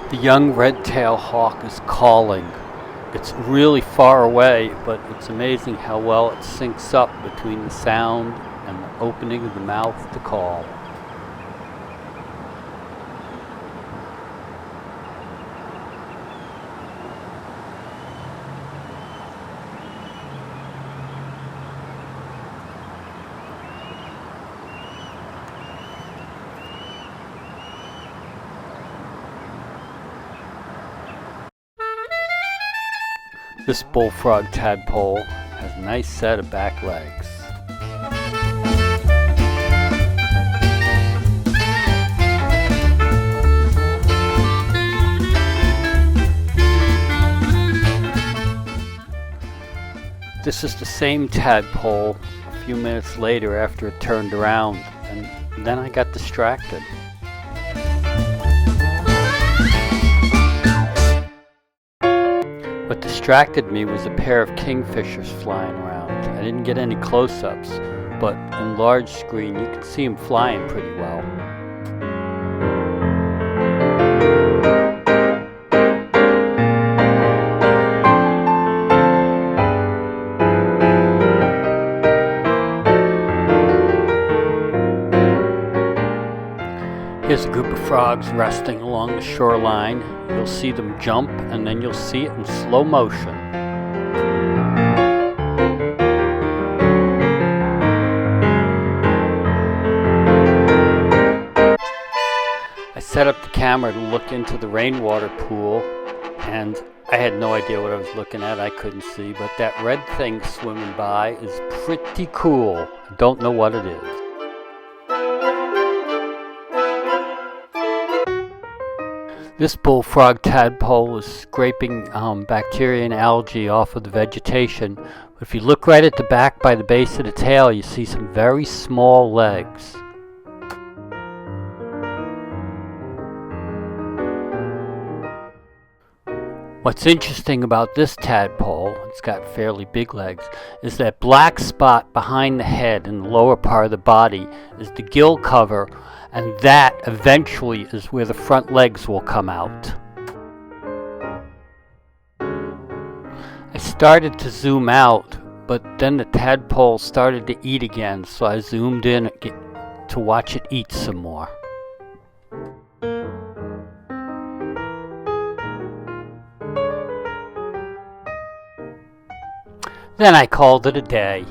The young red-tailed hawk is calling. It's really far away, but it's amazing how well it syncs up between the sound and the opening of the mouth to call. This bullfrog tadpole has a nice set of back legs. This is the same tadpole a few minutes later after it turned around, and then I got distracted. What distracted me was a pair of kingfishers flying around. I didn't get any close-ups, but in large screen you can see them flying pretty well. Here's a group of frogs resting along the shoreline. You'll see them jump, and then you'll see it in slow motion. I set up the camera to look into the rainwater pool, and I had no idea what I was looking at. I couldn't see, but that red thing swimming by is pretty cool. I don't know what it is. This bullfrog tadpole is scraping bacteria and algae off of the vegetation. But if you look right at the back by the base of the tail, you see some very small legs. What's interesting about this tadpole, it's got fairly big legs, is that black spot behind the head in the lower part of the body is the gill cover, and that eventually is where the front legs will come out. I started to zoom out, but then the tadpole started to eat again, so I zoomed in to watch it eat some more. Then I called it a day.